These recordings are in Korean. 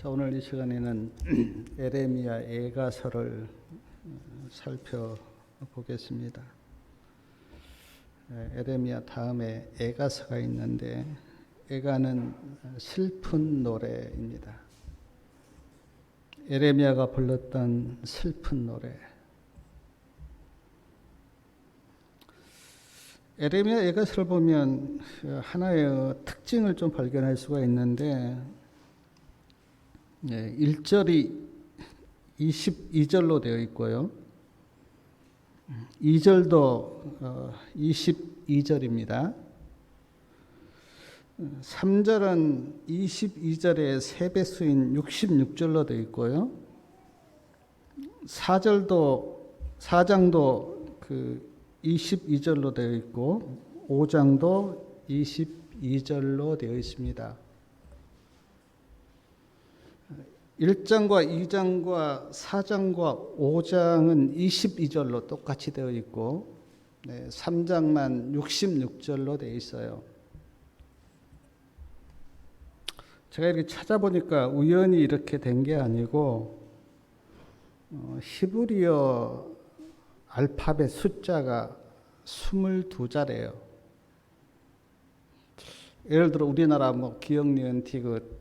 자, 오늘 이 시간에는 에레미야 애가서를 살펴보겠습니다. 에레미야 다음에 애가서가 있는데 애가는 슬픈 노래입니다. 에레미야가 불렀던 슬픈 노래. 에레미야 애가서를 보면 하나의 특징을 좀 발견할 수가 있는데 1절이 22절로 되어 있고요. 2절도 22절입니다. 3절은 22절의 3배수인 66절로 되어 있고요. 4장도 22절로 되어 있고 5장도 22절로 되어 있습니다. 1장과 2장과 4장과 5장은 22절로 똑같이 되어 있고 3장만 66절로 되어 있어요. 제가 이렇게 찾아보니까 우연히 이렇게 된 게 아니고 히브리어 알파벳 숫자가 22자래요. 예를 들어 우리나라 기억, 니은, 티 그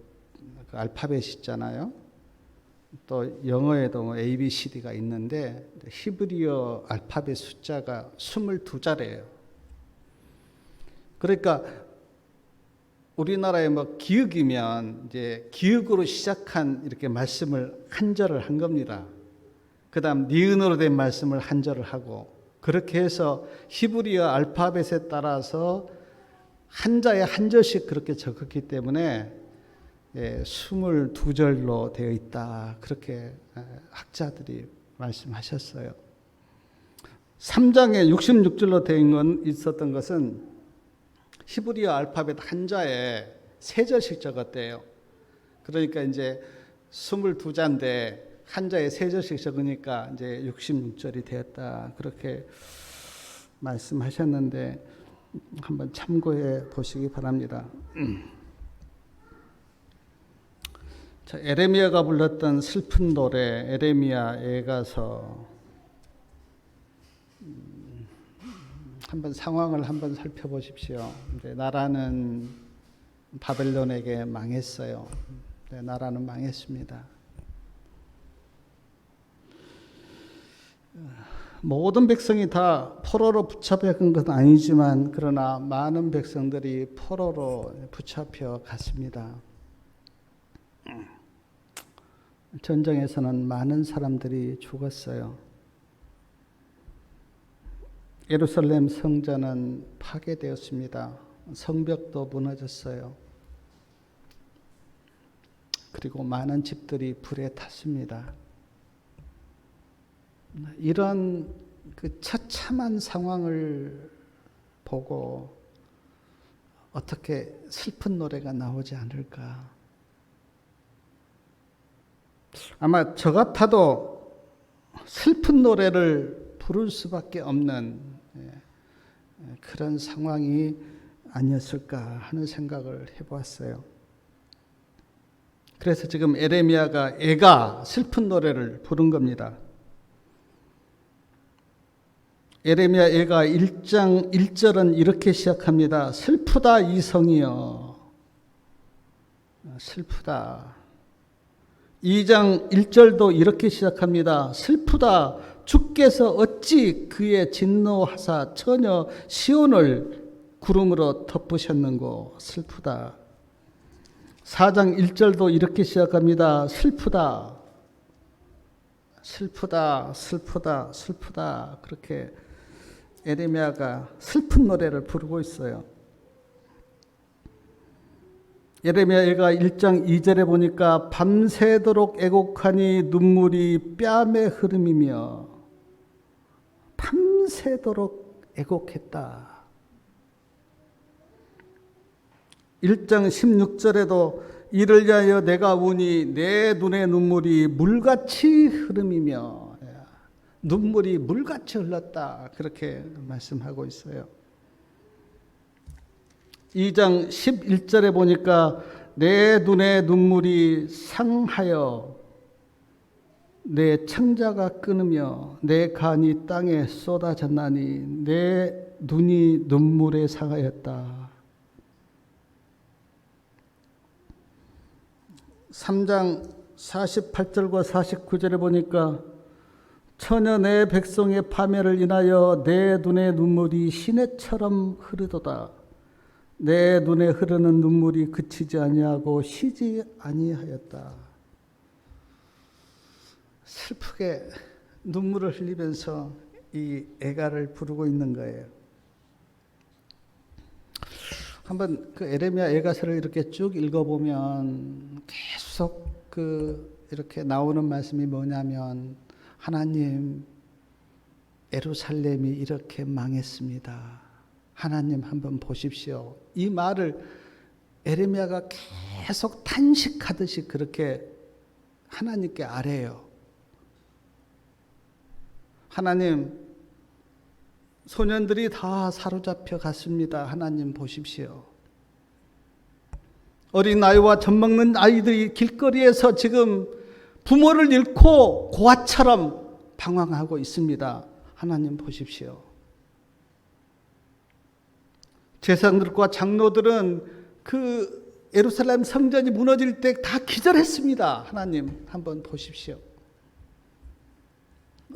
알파벳이 있잖아요. 또 영어에도 A, B, C, D가 있는데 히브리어 알파벳 숫자가 22자래요. 그러니까 우리나라의 기역이면 이제 기역으로 시작한 이렇게 말씀을 한절을 한 겁니다. 그다음 니은으로 된 말씀을 한절을 하고 그렇게 해서 히브리어 알파벳에 따라서 한자에 한 절씩 그렇게 적었기 때문에 22절로 되어 있다. 그렇게 학자들이 말씀하셨어요. 3장에 66절로 되어 있었던 것은 히브리어 알파벳 한자에 3절씩 적었대요. 그러니까 이제 22자인데 한자에 3절씩 적으니까 이제 66절이 되었다. 그렇게 말씀하셨는데 한번 참고해 보시기 바랍니다. 자, 에레미야가 불렀던 슬픈 노래, 에레미야 애가서. 한번 상황을 한번 살펴보십시오. 이제 나라는 바벨론에게 망했어요. 나라는 망했습니다. 모든 백성이 다 포로로 붙잡혀간 건 아니지만 그러나 많은 백성들이 포로로 붙잡혀 갔습니다. 전쟁에서는 많은 사람들이 죽었어요. 예루살렘 성전은 파괴되었습니다. 성벽도 무너졌어요. 그리고 많은 집들이 불에 탔습니다. 이런 그 처참한 상황을 보고 어떻게 슬픈 노래가 나오지 않을까? 아마 저 같아도 슬픈 노래를 부를 수밖에 없는 그런 상황이 아니었을까 하는 생각을 해보았어요. 그래서 지금 에레미야가 애가 슬픈 노래를 부른 겁니다. 에레미야 애가 1장 1절은 이렇게 시작합니다. 슬프다 이성이여. 슬프다. 2장 1절도 이렇게 시작합니다. 슬프다. 주께서 어찌 그의 진노하사 처녀 시온을 구름으로 덮으셨는고. 슬프다. 4장 1절도 이렇게 시작합니다. 슬프다. 슬프다. 슬프다. 슬프다. 그렇게 에레미야가 슬픈 노래를 부르고 있어요. 에레미야가 1장 2절에 보니까 밤새도록 애곡하니 눈물이 뺨에 흐름이며 밤새도록 애곡했다. 1장 16절에도 이를 위하여 내가 우니 내 눈의 눈물이 물같이 흐름이며 눈물이 물같이 흘렀다. 그렇게 말씀하고 있어요. 2장 11절에 보니까 내 눈에 눈물이 상하여 내 창자가 끊으며 내 간이 땅에 쏟아졌나니 내 눈이 눈물에 상하였다. 3장 48절과 49절에 보니까 처녀 내 백성의 파멸을 인하여 내 눈의 눈물이 시내처럼 흐르도다. 내 눈에 흐르는 눈물이 그치지 아니하고 쉬지 아니하였다. 슬프게 눈물을 흘리면서 이 애가를 부르고 있는 거예요. 한번 그 에레미야 애가서를 이렇게 쭉 읽어보면 계속 이렇게 나오는 말씀이 뭐냐면, 하나님, 예루살렘이 이렇게 망했습니다. 하나님 한번 보십시오. 이 말을 에레미야가 계속 탄식하듯이 그렇게 하나님께 아뢰요. 하나님, 소년들이 다 사로잡혀 갔습니다. 하나님 보십시오. 어린 아이와 젖 먹는 아이들이 길거리에서 지금 부모를 잃고 고아처럼 방황하고 있습니다. 하나님 보십시오. 제사장들과 장로들은 그 예루살렘 성전이 무너질 때 다 기절했습니다. 하나님 한번 보십시오.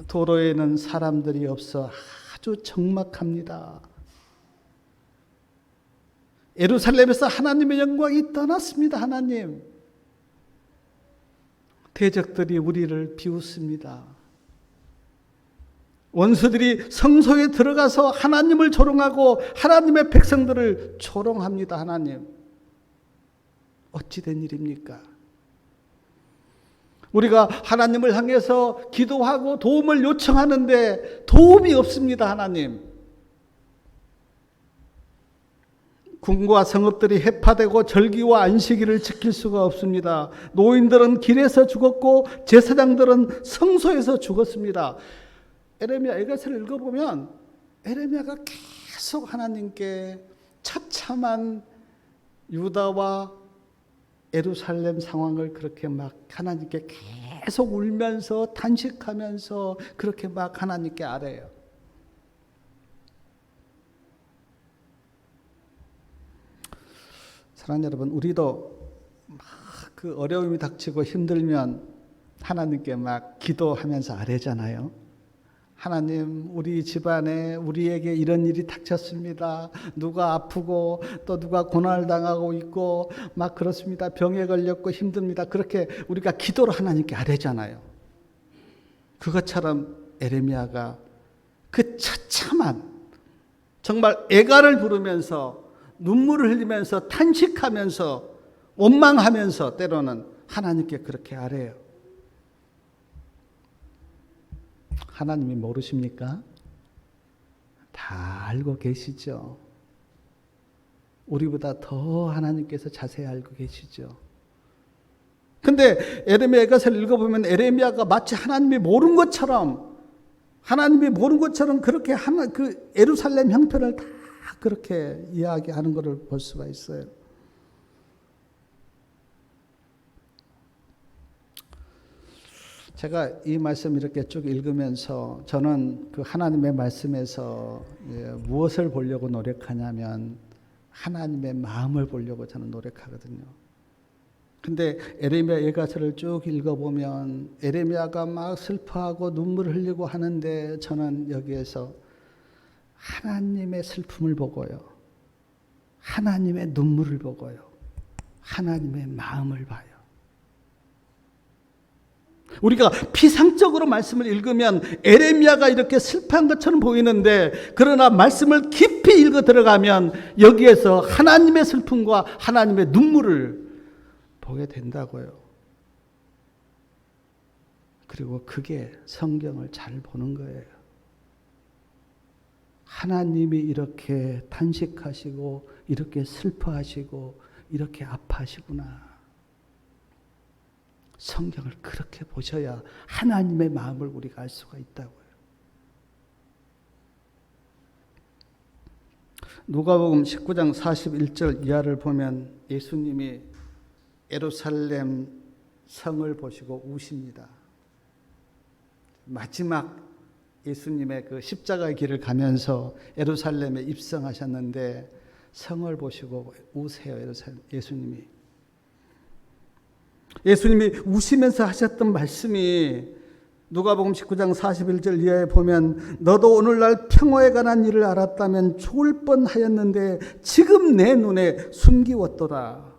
도로에는 사람들이 없어 아주 적막합니다. 예루살렘에서 하나님의 영광이 떠났습니다. 하나님, 대적들이 우리를 비웃습니다. 원수들이 성소에 들어가서 하나님을 조롱하고 하나님의 백성들을 조롱합니다. 하나님, 어찌 된 일입니까? 우리가 하나님을 향해서 기도하고 도움을 요청하는데 도움이 없습니다. 하나님, 궁과 성읍들이 해파되고 절기와 안식일을 지킬 수가 없습니다. 노인들은 길에서 죽었고 제사장들은 성소에서 죽었습니다. 에레미야 애가서를 읽어보면 에레미야가 계속 하나님께 처참한 유다와 예루살렘 상황을 그렇게 막 하나님께 계속 울면서 탄식하면서 그렇게 막 하나님께 아뢰요. 사랑하는 여러분, 우리도 막 그 어려움이 닥치고 힘들면 하나님께 막 기도하면서 아뢰잖아요. 하나님, 우리 집안에 우리에게 이런 일이 닥쳤습니다. 누가 아프고 또 누가 고난을 당하고 있고 막 그렇습니다. 병에 걸렸고 힘듭니다. 그렇게 우리가 기도로 하나님께 아뢰잖아요. 그것처럼 에레미야가 그 처참한 정말 애가를 부르면서 눈물을 흘리면서 탄식하면서 원망하면서 때로는 하나님께 그렇게 아뢰요. 하나님이 모르십니까? 다 알고 계시죠. 우리보다 더 하나님께서 자세히 알고 계시죠. 근데 에레미야 애가서를 읽어보면 에레미야가 마치 하나님이 모르는 것처럼 그렇게 그 예루살렘 형편을 다 그렇게 이야기하는 것을 볼 수가 있어요. 제가 이 말씀 이렇게 쭉 읽으면서 저는 그 하나님의 말씀에서 무엇을 보려고 노력하냐면 하나님의 마음을 보려고 저는 노력하거든요. 근데 에레미야 애가서를 쭉 읽어보면 에레미야가 막 슬퍼하고 눈물을 흘리고 하는데 저는 여기에서 하나님의 슬픔을 보고요, 하나님의 눈물을 보고요, 하나님의 마음을 봐요. 우리가 피상적으로 말씀을 읽으면 에레미야가 이렇게 슬퍼한 것처럼 보이는데, 그러나 말씀을 깊이 읽어 들어가면 여기에서 하나님의 슬픔과 하나님의 눈물을 보게 된다고요. 그리고 그게 성경을 잘 보는 거예요. 하나님이 이렇게 탄식하시고 이렇게 슬퍼하시고 이렇게 아파하시구나. 성경을 그렇게 보셔야 하나님의 마음을 우리가 알 수가 있다고요. 누가복음 19장 41절 이하를 보면 예수님이 예루살렘 성을 보시고 우십니다. 마지막 예수님의 그 십자가의 길을 가면서 예루살렘에 입성하셨는데 성을 보시고 우세요. 예수님이 우시면서 하셨던 말씀이 누가복음 19장 41절 이하에 보면 너도 오늘날 평화에 관한 일을 알았다면 좋을 뻔하였는데 지금 내 눈에 숨기웠도다.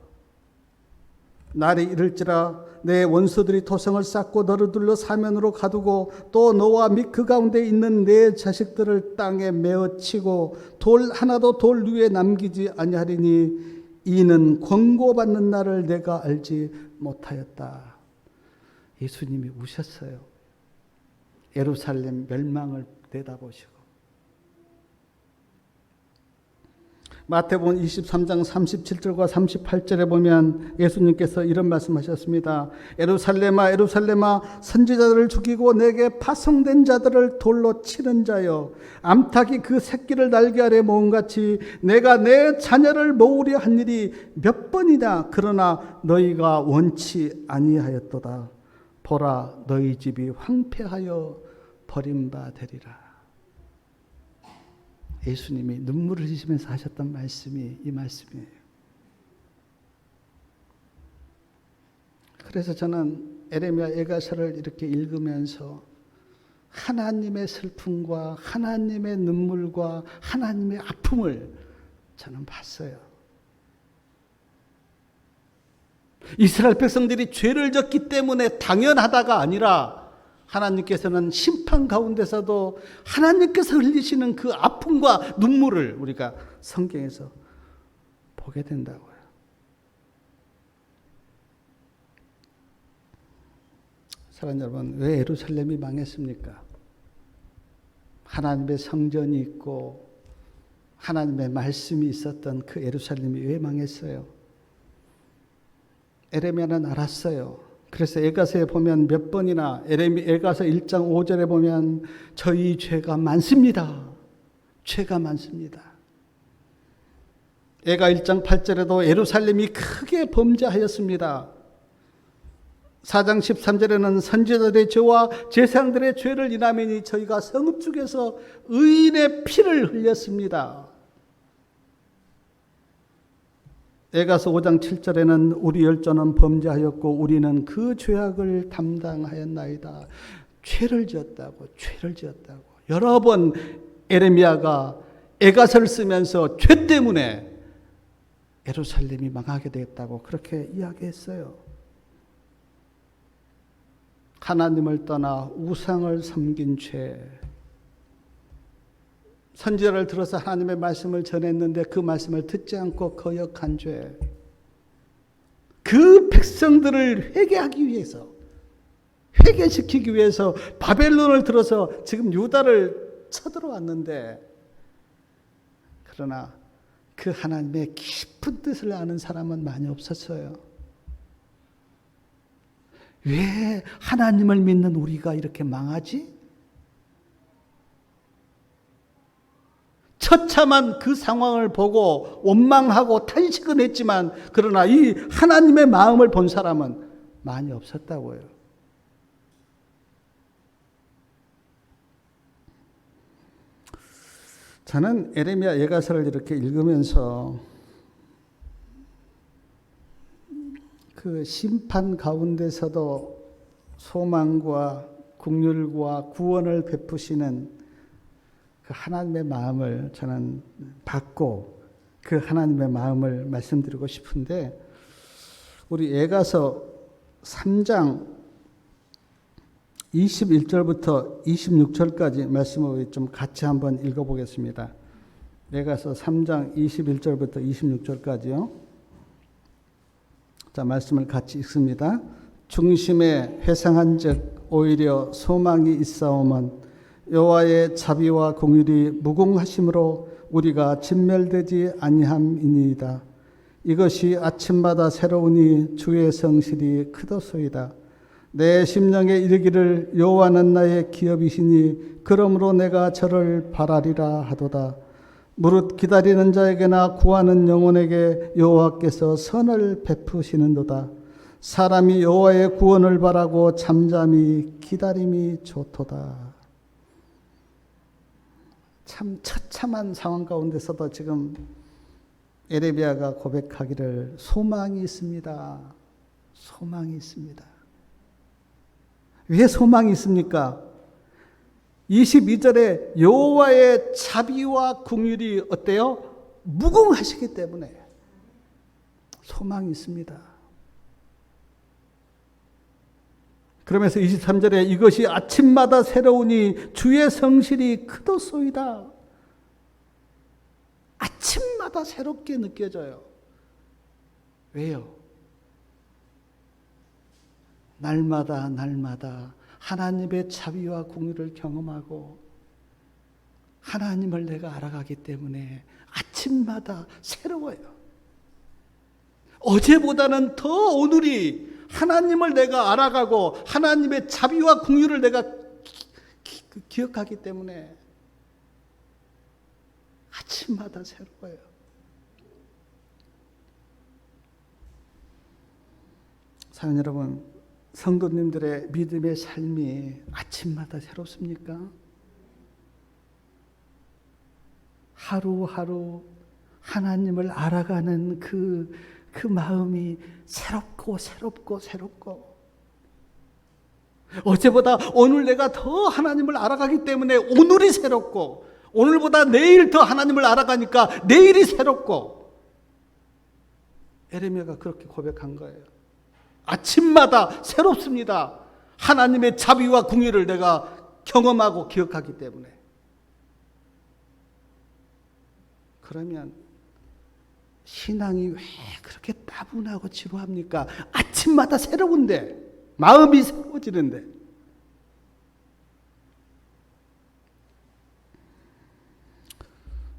날이 이를지라 내 원수들이 토성을 쌓고 너를 둘러 사면으로 가두고 또 너와 및 그 가운데 있는 내 자식들을 땅에 메어치고 돌 하나도 돌 위에 남기지 아니하리니 이는 권고받는 날을 내가 알지 못하였다. 예수님이 우셨어요. 예루살렘 멸망을 내다보시고. 마태복음 23장 37절과 38절에 보면 예수님께서 이런 말씀하셨습니다. 예루살렘아 예루살렘아 선지자들을 죽이고 내게 파송된 자들을 돌로 치는 자여 암탉이 그 새끼를 날개 아래 모음같이 내가 내 자녀를 모으려 한 일이 몇 번이나 그러나 너희가 원치 아니하였도다. 보라 너희 집이 황폐하여 버림받으리라. 예수님이 눈물을 흘리시면서 하셨던 말씀이 이 말씀이에요. 그래서 저는 에레미야 예가서를 이렇게 읽으면서 하나님의 슬픔과 하나님의 눈물과 하나님의 아픔을 저는 봤어요. 이스라엘 백성들이 죄를 졌기 때문에 당연하다가 아니라 하나님께서는 심판 가운데서도 하나님께서 흘리시는 그 아픔과 눈물을 우리가 성경에서 보게 된다고요. 사랑하는 여러분, 왜 예루살렘이 망했습니까? 하나님의 성전이 있고 하나님의 말씀이 있었던 그 예루살렘이 왜 망했어요? 에레미야는 알았어요. 그래서 예가서에 보면 몇 번이나 예가서 1장 5절에 보면 저희 죄가 많습니다. 죄가 많습니다. 예가 1장 8절에도 예루살렘이 크게 범죄하였습니다. 4장 13절에는 선지자들의 죄와 제사장들의 죄를 인하매니 저희가 성읍 중에서 의인의 피를 흘렸습니다. 예가서 5장 7절에는 우리 열조는 범죄하였고 우리는 그 죄악을 담당하였나이다. 죄를 지었다고. 여러 번 에레미야가 예가서를 쓰면서 죄 때문에 예루살렘이 망하게 되었다고 그렇게 이야기했어요. 하나님을 떠나 우상을 섬긴 죄. 선지자를 들어서 하나님의 말씀을 전했는데 그 말씀을 듣지 않고 거역한 죄. 그 백성들을 회개하기 위해서, 회개시키기 위해서 바벨론을 들어서 지금 유다를 쳐들어왔는데, 그러나 그 하나님의 깊은 뜻을 아는 사람은 많이 없었어요. 왜 하나님을 믿는 우리가 이렇게 망하지? 처참한 그 상황을 보고 원망하고 탄식은 했지만 그러나 이 하나님의 마음을 본 사람은 많이 없었다고요. 저는 에레미야 예가서를 이렇게 읽으면서 그 심판 가운데서도 소망과 긍휼과 구원을 베푸시는 그 하나님의 마음을 저는 받고 그 하나님의 마음을 말씀드리고 싶은데, 우리 예가서 3장 21절부터 26절까지 말씀을 좀 같이 한번 읽어보겠습니다. 예가서 3장 21절부터 26절까지요. 자, 말씀을 같이 읽습니다. 중심에 회상한 즉 오히려 소망이 있사오면 여호와의 자비와 공율이 무궁하심으로 우리가 진멸되지 아니함이니이다. 이것이 아침마다 새로우니 주의 성실이 크도소이다. 내 심령에 이르기를 여호와는 나의 기업이시니 그러므로 내가 저를 바라리라 하도다. 무릇 기다리는 자에게나 구하는 영혼에게 여호와께서 선을 베푸시는도다. 사람이 여호와의 구원을 바라고 잠잠히 기다림이 좋도다. 참 처참한 상황 가운데서도 지금 에레미야가 고백하기를 소망이 있습니다. 소망이 있습니다. 왜 소망이 있습니까? 22절에 여호와의 자비와 긍휼이 어때요? 무궁하시기 때문에 소망이 있습니다. 그러면서 23절에 이것이 아침마다 새로우니 주의 성실이 크도소이다. 아침마다 새롭게 느껴져요. 왜요? 날마다 하나님의 자비와 긍휼을 경험하고 하나님을 내가 알아가기 때문에 아침마다 새로워요. 어제보다는 더 오늘이 하나님을 내가 알아가고 하나님의 자비와 긍휼을 내가 기억하기 때문에 아침마다 새로워요. 사랑하는 여러분, 성도님들의 믿음의 삶이 아침마다 새롭습니까? 하루하루 하나님을 알아가는 그 마음이 새롭고 어제보다 오늘 내가 더 하나님을 알아가기 때문에 오늘이 새롭고 오늘보다 내일 더 하나님을 알아가니까 내일이 새롭고 에레미야가 그렇게 고백한 거예요. 아침마다 새롭습니다. 하나님의 자비와 긍휼을 내가 경험하고 기억하기 때문에. 그러면 신앙이 왜 그렇게 따분하고 지루합니까? 아침마다 새로운데, 마음이 새로워지는데.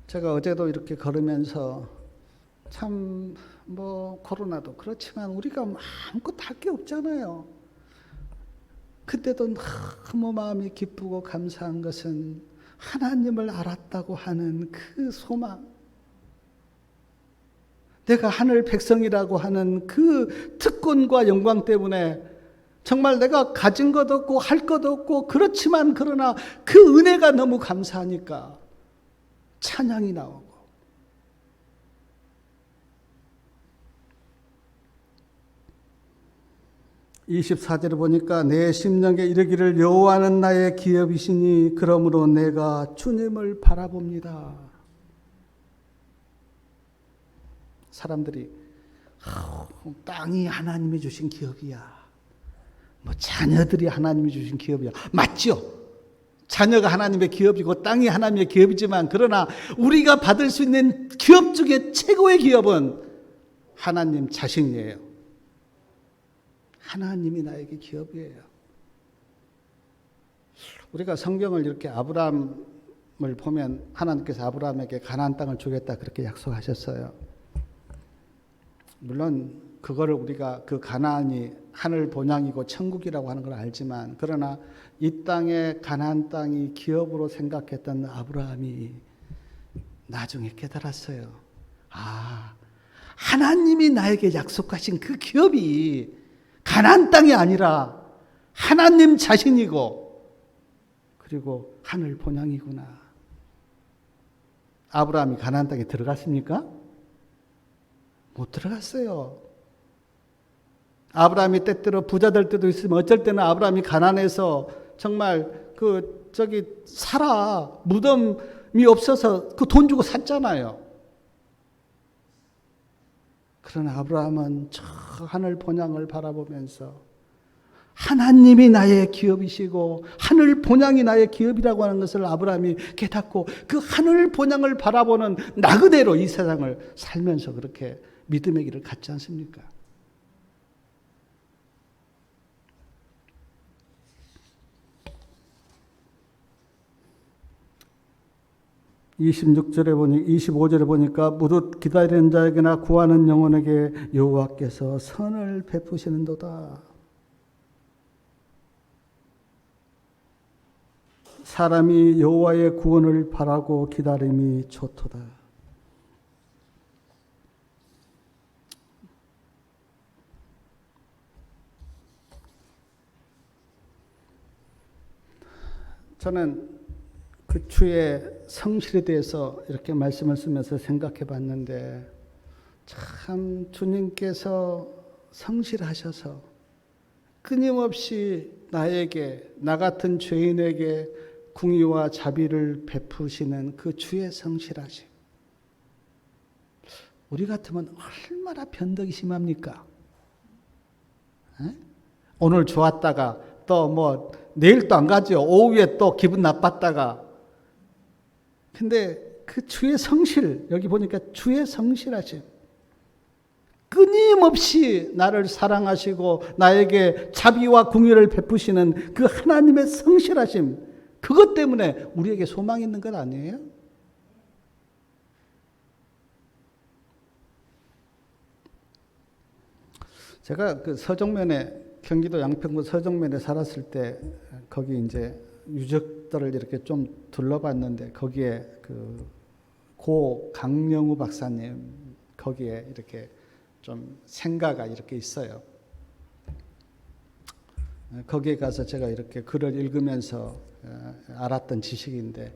제가 어제도 이렇게 걸으면서 참 코로나도 그렇지만 우리가 아무것도 할 게 없잖아요. 그때도 너무 마음이 기쁘고 감사한 것은 하나님을 알았다고 하는 그 소망, 내가 하늘 백성이라고 하는 그 특권과 영광 때문에 정말 내가 가진 것 없고 할 것 없고 그렇지만 그러나 그 은혜가 너무 감사하니까 찬양이 나오고 24절에 보니까 내 심령에 이르기를 여호와는 나의 기업이시니 그러므로 내가 주님을 바라봅니다. 사람들이 땅이 하나님이 주신 기업이야. 자녀들이 하나님이 주신 기업이야. 맞죠? 자녀가 하나님의 기업이고 땅이 하나님의 기업이지만 그러나 우리가 받을 수 있는 기업 중에 최고의 기업은 하나님 자신이에요. 하나님이 나에게 기업이에요. 우리가 성경을 이렇게 아브라함을 보면 하나님께서 아브라함에게 가나안 땅을 주겠다 그렇게 약속하셨어요. 물론 그거를 우리가 그 가나안이 하늘 본향이고 천국이라고 하는 걸 알지만 그러나 이 땅에 가나안 땅이 기업으로 생각했던 아브라함이 나중에 깨달았어요. 하나님이 나에게 약속하신 그 기업이 가나안 땅이 아니라 하나님 자신이고 그리고 하늘 본향이구나. 아브라함이 가나안 땅에 들어갔습니까? 못 들어갔어요. 아브라함이 때때로 부자 될 때도 있으면 어쩔 때는 아브라함이 가난해서 정말 살아 무덤이 없어서 그 돈 주고 샀잖아요. 그러나 아브라함은 저 하늘 본향을 바라보면서 하나님이 나의 기업이시고 하늘 본향이 나의 기업이라고 하는 것을 아브라함이 깨닫고 그 하늘 본향을 바라보는 나그네로 이 세상을 살면서 그렇게 믿음의 길을 갔지 않습니까? (25절에) 보니까 무릇 기다리는 자에게나 구하는 영혼에게 여호와께서 선을 베푸시는도다. 사람이 여호와의 구원을 바라고 기다림이 좋도다. 저는 그 주의 성실에 대해서 이렇게 말씀을 쓰면서 생각해 봤는데 참 주님께서 성실하셔서 끊임없이 나에게, 나 같은 죄인에게 궁의와 자비를 베푸시는 그 주의 성실하심. 우리 같으면 얼마나 변덕이 심합니까? 에? 오늘 좋았다가 또 뭐 내일 또 안 가죠. 오후에 또 기분 나빴다가. 근데 그 주의 성실, 여기 보니까 주의 성실하심. 끊임없이 나를 사랑하시고 나에게 자비와 궁의를 베푸시는 그 하나님의 성실하심, 그것 때문에 우리에게 소망이 있는 것 아니에요? 제가 그 서정면에, 경기도 양평구 서정면에 살았을 때 거기 이제 유적들을 이렇게 좀 둘러봤는데 거기에 그 고 강영우 박사님 거기에 이렇게 좀 생가가 이렇게 있어요. 거기에 가서 제가 이렇게 글을 읽으면서 알았던 지식인데,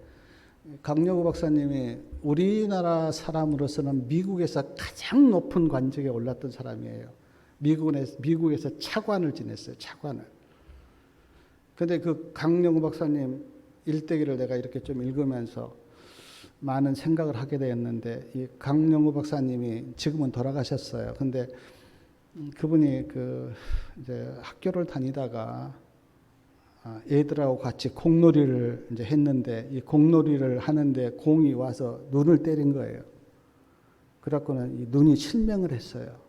강영우 박사님이 우리나라 사람으로서는 미국에서 가장 높은 관직에 올랐던 사람이에요. 미국에서 차관을 지냈어요. 차관을. 근데 그 강영우 박사님 일대기를 내가 이렇게 좀 읽으면서 많은 생각을 하게 되었는데, 이 강영우 박사님이 지금은 돌아가셨어요. 근데 그분이 그 이제 학교를 다니다가 애들하고 같이 공놀이를 이제 했는데, 이 공놀이를 하는데 공이 와서 눈을 때린 거예요. 그래갖고는 이 눈이 실명을 했어요.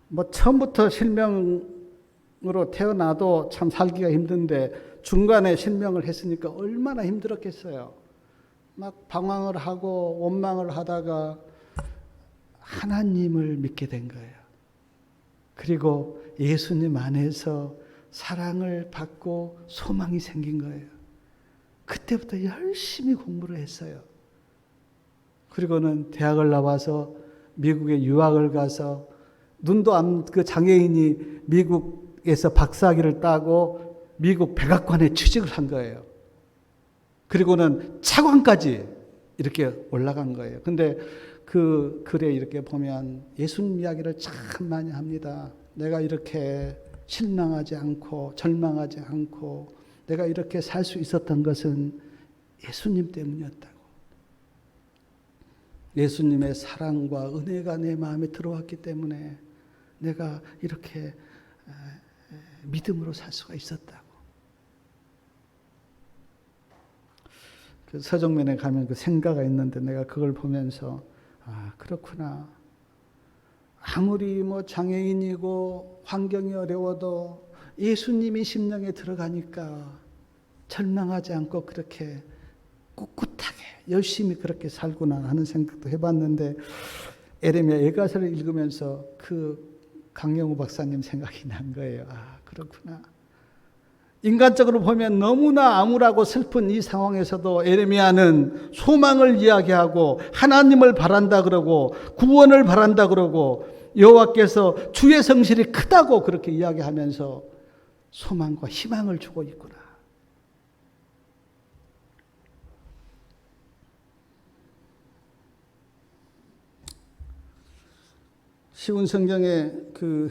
뭐 처음부터 실명으로 태어나도 참 살기가 힘든데 중간에 실명을 했으니까 얼마나 힘들었겠어요. 막 방황을 하고 원망을 하다가 하나님을 믿게 된 거예요. 그리고 예수님 안에서 사랑을 받고 소망이 생긴 거예요. 그때부터 열심히 공부를 했어요. 그리고는 대학을 나와서 미국에 유학을 가서 눈도 안, 그 장애인이 미국에서 박사학위를 따고 미국 백악관에 취직을 한 거예요. 그리고는 차관까지 이렇게 올라간 거예요. 근데 그 글에 이렇게 보면 예수님 이야기를 참 많이 합니다. 내가 이렇게 실망하지 않고 절망하지 않고 내가 이렇게 살 수 있었던 것은 예수님 때문이었다고. 예수님의 사랑과 은혜가 내 마음에 들어왔기 때문에 내가 이렇게 믿음으로 살 수가 있었다고. 그 서정면에 가면 그 생가가 있는데 내가 그걸 보면서 그렇구나. 아무리 뭐 장애인이고 환경이 어려워도 예수님이 심령에 들어가니까 절망하지 않고 그렇게 꿋꿋하게 열심히 그렇게 살구나 하는 생각도 해봤는데, 에레미야 예가서를 읽으면서 그 강영우 박사님 생각이 난 거예요. 그렇구나. 인간적으로 보면 너무나 암울하고 슬픈 이 상황에서도 에레미야는 소망을 이야기하고 하나님을 바란다 그러고 구원을 바란다 그러고 여호와께서 주의 성실이 크다고 그렇게 이야기하면서 소망과 희망을 주고 있구나. 쉬운 성경에 그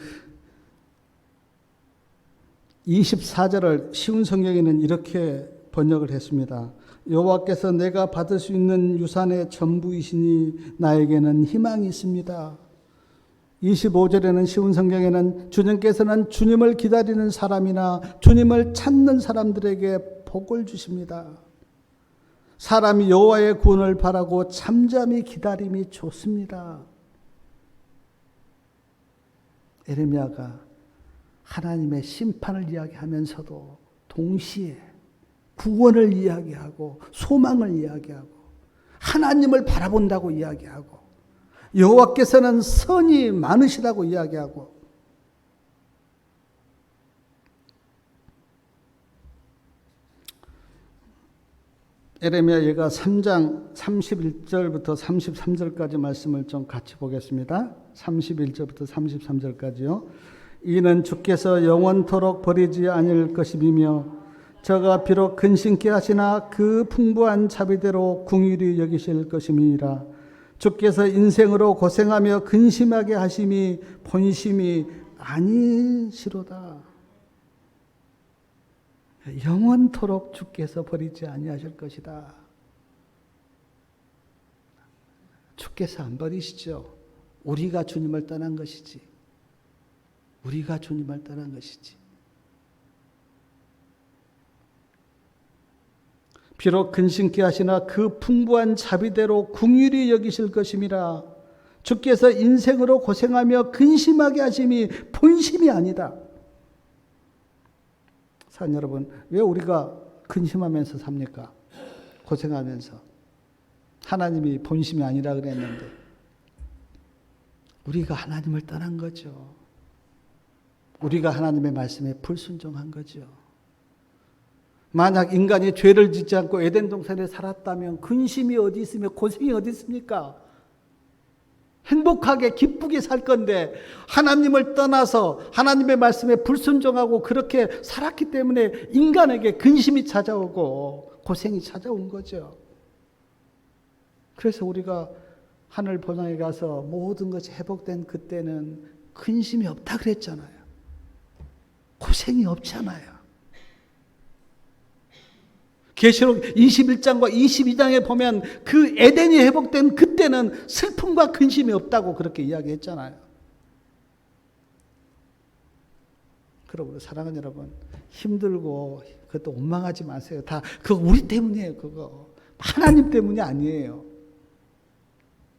24절을 쉬운 성경에는 이렇게 번역을 했습니다. 여호와께서 내가 받을 수 있는 유산의 전부이시니 나에게는 희망이 있습니다. 25절에는 쉬운 성경에는 주님께서는 주님을 기다리는 사람이나 주님을 찾는 사람들에게 복을 주십니다. 사람이 여호와의 구원을 바라고 잠잠히 기다림이 좋습니다. 에레미야가 하나님의 심판을 이야기하면서도 동시에 구원을 이야기하고 소망을 이야기하고 하나님을 바라본다고 이야기하고 여호와께서는 선이 많으시다고 이야기하고, 에레미야 예가 3장 31절부터 33절까지 말씀을 좀 같이 보겠습니다. 31절부터 33절까지요. 이는 주께서 영원토록 버리지 아니할 것이며 저가 비록 근심케 하시나 그 풍부한 자비대로 긍휼히 여기실 것임이니라. 주께서 인생으로 고생하며 근심하게 하심이 본심이 아니시로다. 영원토록 주께서 버리지 아니하실 것이다. 주께서 안 버리시죠. 우리가 주님을 떠난 것이지. 우리가 주님을 떠난 것이지. 비록 근심케 하시나 그 풍부한 자비대로 긍휼히 여기실 것임이라. 주께서 인생으로 고생하며 근심하게 하심이 본심이 아니다. 사랑 여러분, 왜 우리가 근심하면서 삽니까? 고생하면서. 하나님이 본심이 아니라 그랬는데 우리가 하나님을 떠난 거죠. 우리가 하나님의 말씀에 불순종한 거죠. 만약 인간이 죄를 짓지 않고 에덴 동산에 살았다면 근심이 어디 있으며 고생이 어디 있습니까? 행복하게 기쁘게 살 건데 하나님을 떠나서 하나님의 말씀에 불순종하고 그렇게 살았기 때문에 인간에게 근심이 찾아오고 고생이 찾아온 거죠. 그래서 우리가 하늘 보좌에 가서 모든 것이 회복된 그때는 근심이 없다 그랬잖아요. 고생이 없잖아요. 계시록 21장과 22장에 보면 그 에덴이 회복된 그때는 슬픔과 근심이 없다고 그렇게 이야기했잖아요. 그러므로 사랑하는 여러분, 힘들고 그것도 원망하지 마세요. 다 그거 우리 때문이에요. 그거 하나님 때문이 아니에요.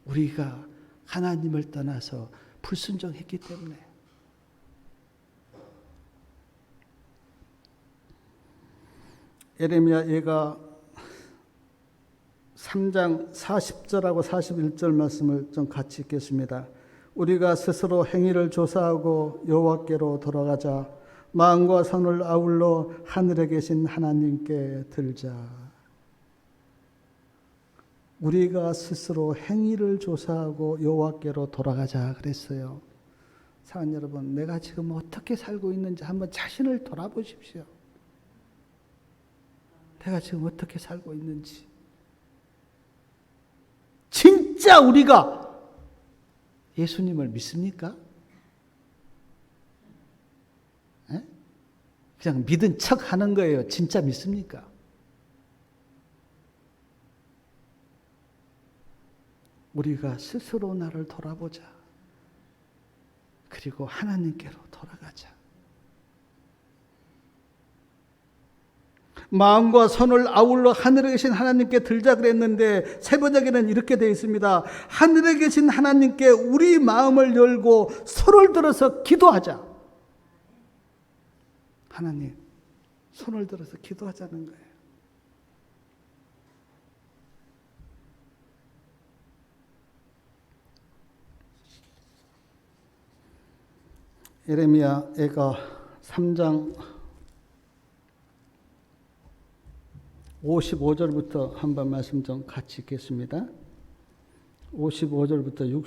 우리가 하나님을 떠나서 불순종했기 때문에. 예레미야 예가 3장 40절하고 41절 말씀을 좀 같이 읽겠습니다. 우리가 스스로 행위를 조사하고 여호와께로 돌아가자. 마음과 손을 아울러 하늘에 계신 하나님께 들자. 우리가 스스로 행위를 조사하고 여호와께로 돌아가자 그랬어요. 사랑하는 여러분, 내가 지금 어떻게 살고 있는지 한번 자신을 돌아보십시오. 내가 지금 어떻게 살고 있는지. 진짜 우리가 예수님을 믿습니까? 에? 그냥 믿은 척 하는 거예요. 진짜 믿습니까? 우리가 스스로 나를 돌아보자. 그리고 하나님께로 돌아가자. 마음과 손을 아울러 하늘에 계신 하나님께 들자 그랬는데 세번역에는 이렇게 되어 있습니다. 하늘에 계신 하나님께 우리 마음을 열고 손을 들어서 기도하자. 하나님, 손을 들어서 기도하자는 거예요. 예레미야 예가 3장 55절부터 한번 말씀 좀 같이 읽겠습니다. 55절부터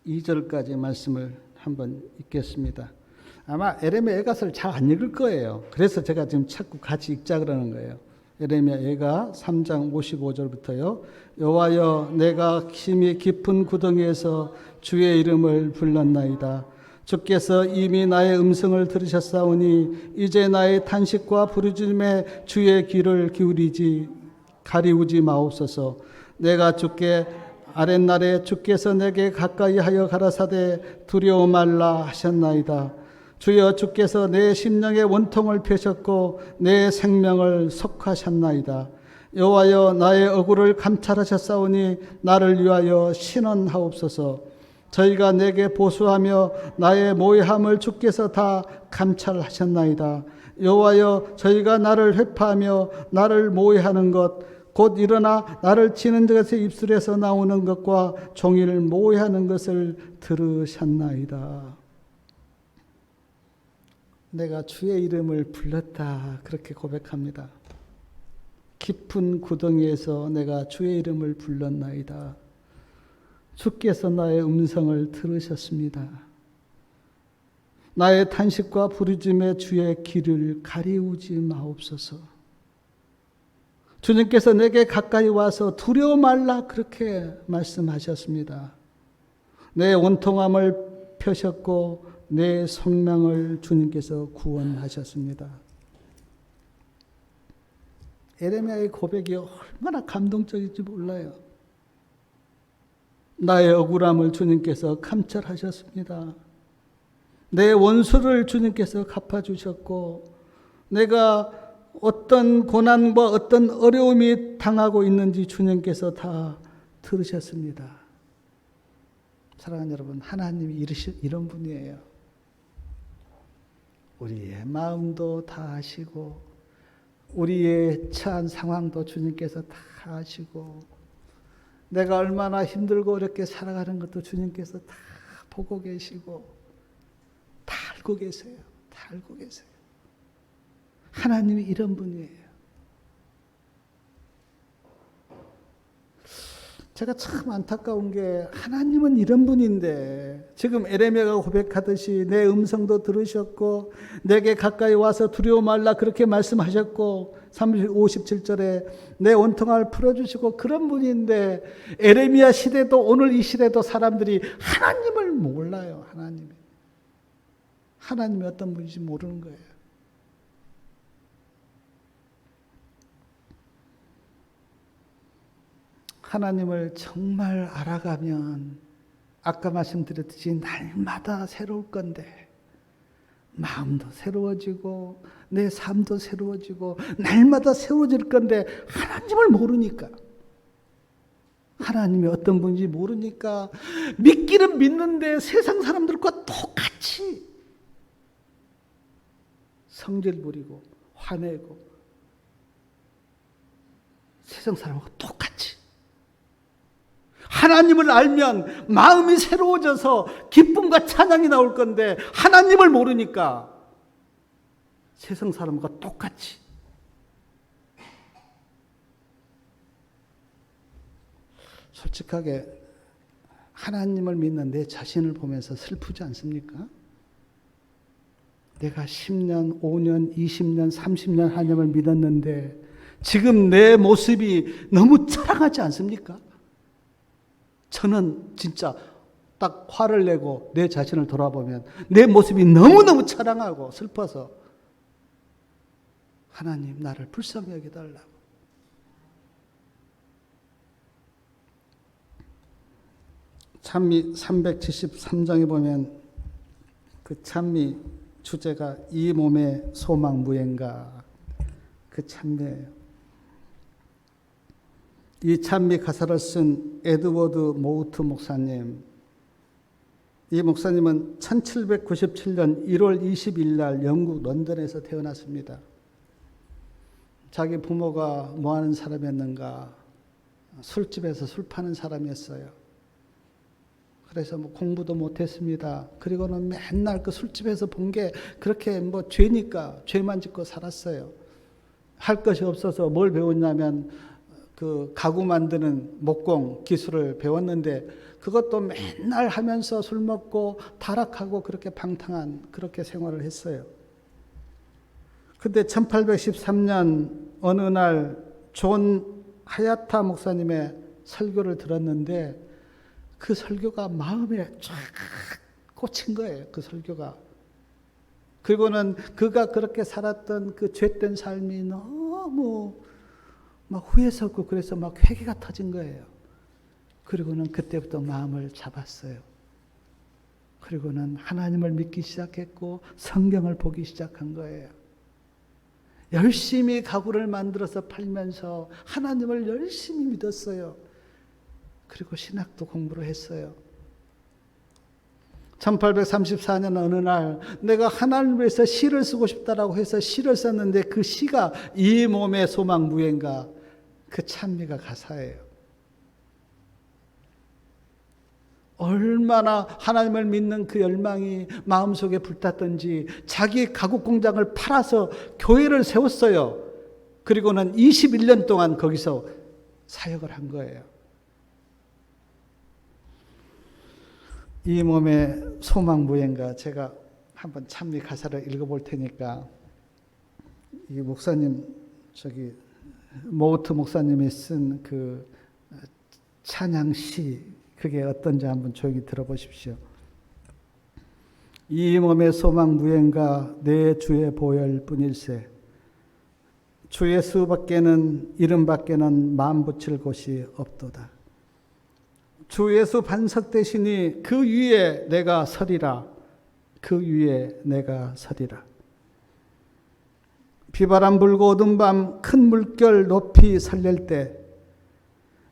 62절까지 말씀을 한번 읽겠습니다. 아마 예레미야 예가서를 잘 안 읽을 거예요. 그래서 제가 지금 자꾸 같이 읽자 그러는 거예요. 예레미야 예가 3장 55절부터요. 여호와여, 내가 심히 깊은 구덩이에서 주의 이름을 불렀나이다. 주께서 이미 나의 음성을 들으셨사오니 이제 나의 탄식과 부르짖음에 주의 귀를 가리우지 마옵소서. 내가 주께 아랫날에 주께서 내게 가까이 하여 가라사대 두려워 말라 하셨나이다. 주여, 주께서 내 심령의 원통을 펴셨고 내 생명을 속하셨나이다. 여호와여, 나의 억울을 감찰하셨사오니 나를 위하여 신원하옵소서. 저희가 내게 보수하며 나의 모해함을 주께서 다 감찰하셨나이다. 여호와여, 저희가 나를 회파하며 나를 모해하는 것 곧 일어나 나를 치는 것의 입술에서 나오는 것과 종일 모해하는 것을 들으셨나이다. 내가 주의 이름을 불렀다, 그렇게 고백합니다. 깊은 구덩이에서 내가 주의 이름을 불렀나이다. 주께서 나의 음성을 들으셨습니다. 나의 탄식과 부르짖음에 주의 귀를 가리우지 마옵소서. 주님께서 내게 가까이 와서 두려워 말라 그렇게 말씀하셨습니다. 내 원통함을 펴셨고 내 성명을 주님께서 구원하셨습니다. 에레미야의 고백이 얼마나 감동적인지 몰라요. 나의 억울함을 주님께서 감찰하셨습니다. 내 원수를 주님께서 갚아주셨고 내가 어떤 고난과 어떤 어려움이 당하고 있는지 주님께서 다 들으셨습니다. 사랑하는 여러분, 하나님이 이런 분이에요. 우리의 마음도 다 아시고 우리의 처한 상황도 주님께서 다 아시고 내가 얼마나 힘들고 어렵게 살아가는 것도 주님께서 다 보고 계시고 다 알고 계세요. 다 알고 계세요. 하나님이 이런 분이에요. 제가 참 안타까운 게 하나님은 이런 분인데 지금 에레미야가 고백하듯이 내 음성도 들으셨고 내게 가까이 와서 두려워 말라 그렇게 말씀하셨고 57절에 내 원통함을 풀어주시고 그런 분인데 에레미야 시대도 오늘 이 시대도 사람들이 하나님을 몰라요. 하나님이 어떤 분인지 모르는 거예요. 하나님을 정말 알아가면 아까 말씀드렸듯이 날마다 새로울 건데 마음도 새로워지고 내 삶도 새로워지고 날마다 새로워질 건데 하나님을 모르니까 하나님이 어떤 분인지 모르니까 믿기는 믿는데 세상 사람들과 똑같이 성질 부리고 화내고 세상 사람하고 똑같이 하나님을 알면 마음이 새로워져서 기쁨과 찬양이 나올 건데 하나님을 모르니까 세상 사람과 똑같이 솔직하게 하나님을 믿는 내 자신을 보면서 슬프지 않습니까? 내가 10년, 5년, 20년, 30년 하나님을 믿었는데 지금 내 모습이 너무 처량하지 않습니까? 저는 진짜 딱 화를 내고 내 자신을 돌아보면 내 모습이 너무너무 처량하고 슬퍼서 하나님 나를 불쌍히 여겨달라고. 찬미 373장에 보면 그 찬미 주제가 이 몸의 소망 무엔가 그 찬미예요. 이 찬미 가사를 쓴 에드워드 모우트 목사님, 이 목사님은 1797년 1월 20일 날 영국 런던에서 태어났습니다. 자기 부모가 뭐 하는 사람이었는가? 술집에서 술 파는 사람이었어요. 그래서 뭐 공부도 못했습니다. 그리고는 맨날 그 술집에서 본 게 그렇게 뭐 죄니까 죄만 짓고 살았어요. 할 것이 없어서 뭘 배웠냐면 그 가구 만드는 목공 기술을 배웠는데 그것도 맨날 하면서 술 먹고 타락하고 그렇게 방탕한 그렇게 생활을 했어요. 근데 1813년 어느 날 존 하야타 목사님의 설교를 들었는데 그 설교가 마음에 쫙 꽂힌 거예요. 그 설교가. 그리고는 그가 그렇게 살았던 그 죄된 삶이 너무 막 후회스럽고 그래서 막 회개가 터진 거예요. 그리고는 그때부터 마음을 잡았어요. 그리고는 하나님을 믿기 시작했고 성경을 보기 시작한 거예요. 열심히 가구를 만들어서 팔면서 하나님을 열심히 믿었어요. 그리고 신학도 공부를 했어요. 1834년 어느 날 내가 하나님을 위해서 시를 쓰고 싶다라고 해서 시를 썼는데 그 시가 이 몸의 소망 무엔가 그 찬미가 가사예요. 얼마나 하나님을 믿는 그 열망이 마음속에 불탔던지 자기 가구 공장을 팔아서 교회를 세웠어요. 그리고는 21년 동안 거기서 사역을 한 거예요. 이 몸의 소망 무엔가 제가 한번 찬미 가사를 읽어볼 테니까 이 목사님 모우트 목사님이 쓴 그 찬양시 그게 어떤지 한번 조용히 들어보십시오. 이 몸의 소망 무행가 내 주의 보혈뿐일세. 주 예수밖에는 이름밖에는 마음 붙일 곳이 없도다. 주 예수 반석되시니 그 위에 내가 서리라. 그 위에 내가 서리라. 비바람 불고 어두운 밤 큰 물결 높이 설렐 때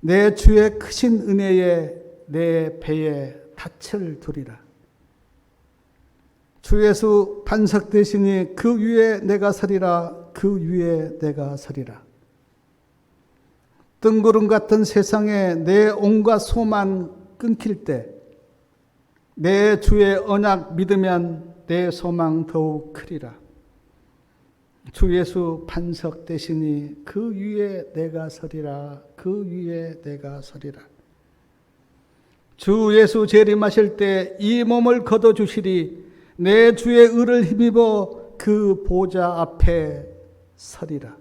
내 주의 크신 은혜에 내 배에 닻을 두리라. 주 예수 반석 되시니 그 위에 내가 서리라. 그 위에 내가 서리라. 뜬구름 같은 세상에 내 온갖 소망 끊길 때 내 주의 언약 믿으면 내 소망 더욱 크리라. 주 예수 반석 되시니 그 위에 내가 서리라. 그 위에 내가 서리라. 주 예수 재림하실 때 이 몸을 거둬주시리. 내 주의 의를 힘입어 그 보좌 앞에 서리라.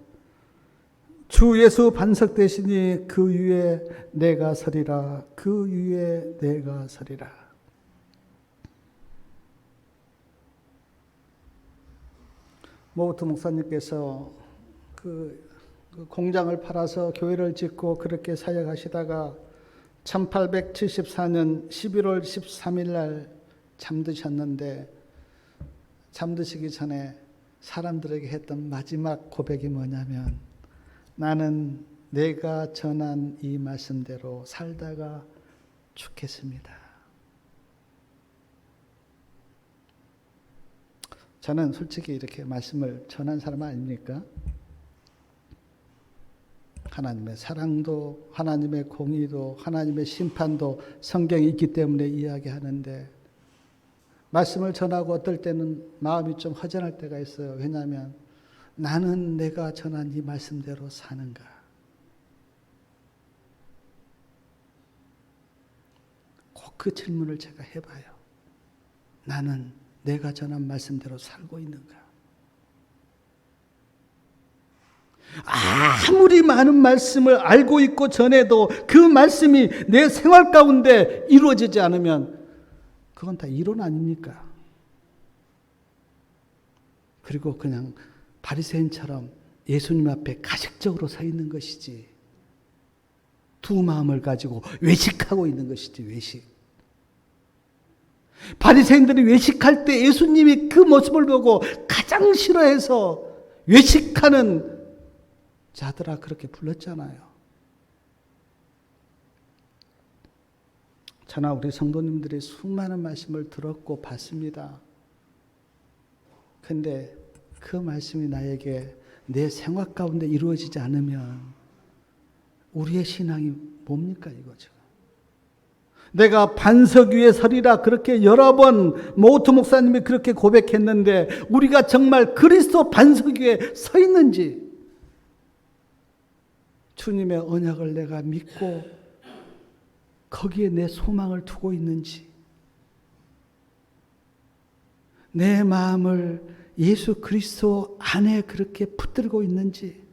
주 예수 반석 되시니 그 위에 내가 서리라. 그 위에 내가 서리라. 모우트 목사님께서 그 공장을 팔아서 교회를 짓고 그렇게 사역하시다가 1874년 11월 13일 날 잠드셨는데 잠드시기 전에 사람들에게 했던 마지막 고백이 뭐냐면 나는 내가 전한 이 말씀대로 살다가 죽겠습니다. 저는 솔직히 이렇게 말씀을 전한 사람 아닙니까? 하나님의 사랑도 하나님의 공의도 하나님의 심판도 성경에 있기 때문에 이야기하는데 말씀을 전하고 어떨 때는 마음이 좀 허전할 때가 있어요. 왜냐하면 나는 내가 전한 이 말씀대로 사는가? 꼭 그 질문을 제가 해봐요. 나는 내가 전한 말씀대로 살고 있는가? 아무리 많은 말씀을 알고 있고 전해도 그 말씀이 내 생활 가운데 이루어지지 않으면 그건 다 이론 아닙니까? 그리고 그냥 바리새인처럼 예수님 앞에 가식적으로 서 있는 것이지 두 마음을 가지고 외식하고 있는 것이지 외식. 바리새인들이 외식할 때 예수님이 그 모습을 보고 가장 싫어해서 외식하는 자들아 그렇게 불렀잖아요. 저나 우리 성도님들이 수많은 말씀을 들었고 봤습니다. 근데 그 말씀이 나에게 내 생활 가운데 이루어지지 않으면 우리의 신앙이 뭡니까 이거죠. 내가 반석 위에 서리라 그렇게 여러 번 모우트 목사님이 그렇게 고백했는데 우리가 정말 그리스도 반석 위에 서 있는지 주님의 언약을 내가 믿고 거기에 내 소망을 두고 있는지 내 마음을 예수 그리스도 안에 그렇게 붙들고 있는지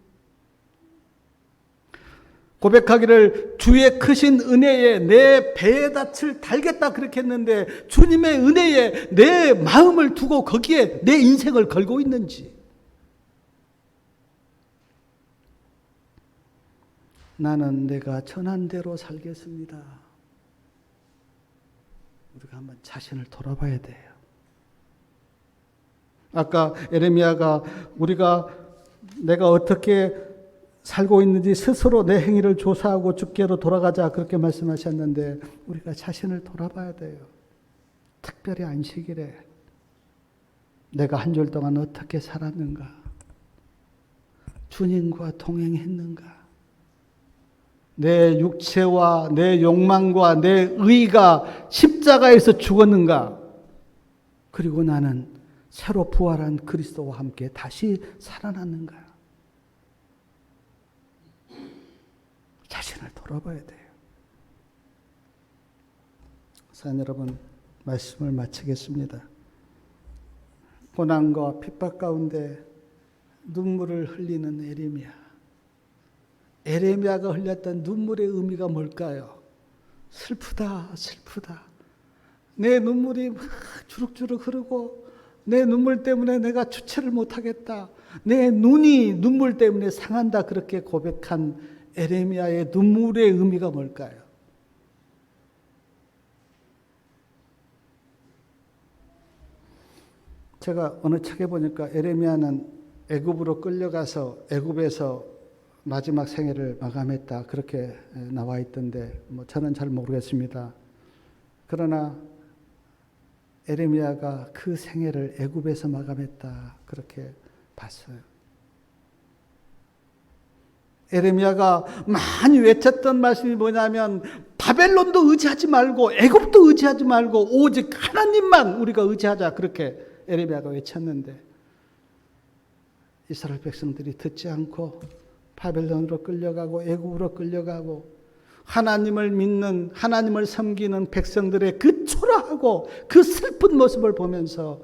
고백하기를 주의 크신 은혜에 내 배에 닻을 달겠다 그렇게 했는데 주님의 은혜에 내 마음을 두고 거기에 내 인생을 걸고 있는지 나는 내가 전한 대로 살겠습니다. 우리가 한번 자신을 돌아봐야 돼요. 아까 에레미야가 내가 어떻게 살고 있는지 스스로 내 행위를 조사하고 주께로 돌아가자 그렇게 말씀하셨는데 우리가 자신을 돌아봐야 돼요. 특별히 안식일에 내가 한 주일 동안 어떻게 살았는가? 주님과 동행했는가? 내 육체와 내 욕망과 내 의가 십자가에서 죽었는가? 그리고 나는 새로 부활한 그리스도와 함께 다시 살아났는가? 자신을 돌아봐야 돼요. 사랑 여러분, 말씀을 마치겠습니다. 고난과 핍박 가운데 눈물을 흘리는 에레미야. 에레미야가 흘렸던 눈물의 의미가 뭘까요? 슬프다, 슬프다. 내 눈물이 막 주룩주룩 흐르고 내 눈물 때문에 내가 주체를 못하겠다. 내 눈이 눈물 때문에 상한다. 그렇게 고백한 에레미야의 눈물의 의미가 뭘까요? 제가 어느 책에 보니까 에레미야는 애굽으로 끌려가서 애굽에서 마지막 생애를 마감했다. 그렇게 나와 있던데 저는 잘 모르겠습니다. 그러나 에레미야가 그 생애를 애굽에서 마감했다. 그렇게 봤어요. 에레미야가 많이 외쳤던 말씀이 뭐냐면 바벨론도 의지하지 말고 애굽도 의지하지 말고 오직 하나님만 우리가 의지하자. 그렇게 에레미야가 외쳤는데 이스라엘 백성들이 듣지 않고 바벨론으로 끌려가고 애굽으로 끌려가고 하나님을 믿는 하나님을 섬기는 백성들의 그 초라하고 그 슬픈 모습을 보면서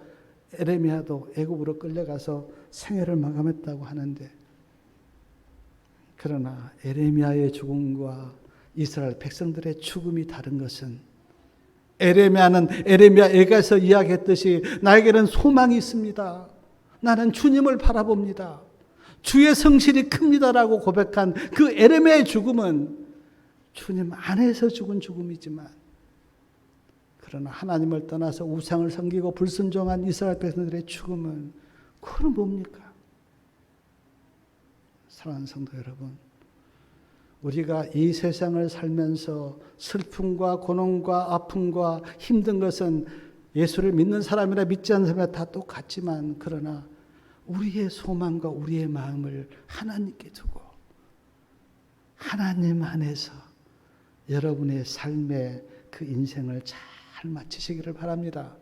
에레미야도 애굽으로 끌려가서 생애를 마감했다고 하는데, 그러나 에레미야의 죽음과 이스라엘 백성들의 죽음이 다른 것은 에레미야는 에레미야 애가에서 이야기했듯이 나에게는 소망이 있습니다. 나는 주님을 바라봅니다. 주의 성실이 큽니다라고 고백한 그 에레미야의 죽음은 주님 안에서 죽은 죽음이지만, 그러나 하나님을 떠나서 우상을 섬기고 불순종한 이스라엘 백성들의 죽음은 그건 뭡니까? 사랑하는 성도 여러분, 우리가 이 세상을 살면서 슬픔과 고난과 아픔과 힘든 것은 예수를 믿는 사람이나 믿지 않는 사람이나 다 똑같지만, 그러나 우리의 소망과 우리의 마음을 하나님께 두고 하나님 안에서 여러분의 삶의 그 인생을 잘 마치시기를 바랍니다.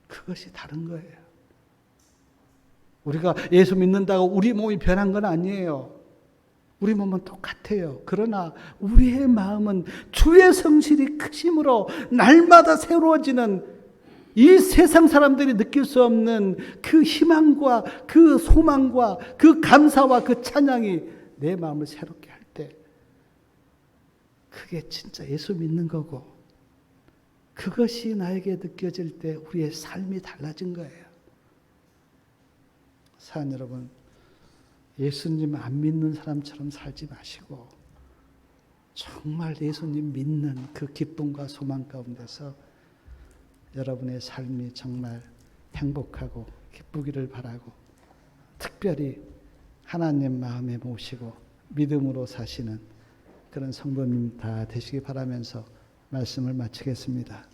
그것이 다른 거예요. 우리가 예수 믿는다고 우리 몸이 변한 건 아니에요. 우리 몸은 똑같아요. 그러나 우리의 마음은 주의 성실이 크심으로 날마다 새로워지는, 이 세상 사람들이 느낄 수 없는 그 희망과 그 소망과 그 감사와 그 찬양이 내 마음을 새롭게 할 때, 그게 진짜 예수 믿는 거고, 그것이 나에게 느껴질 때 우리의 삶이 달라진 거예요. 사랑 여러분, 예수님 안 믿는 사람처럼 살지 마시고 정말 예수님 믿는 그 기쁨과 소망 가운데서 여러분의 삶이 정말 행복하고 기쁘기를 바라고, 특별히 하나님 마음에 모시고 믿음으로 사시는 그런 성도님 다 되시기 바라면서 말씀을 마치겠습니다.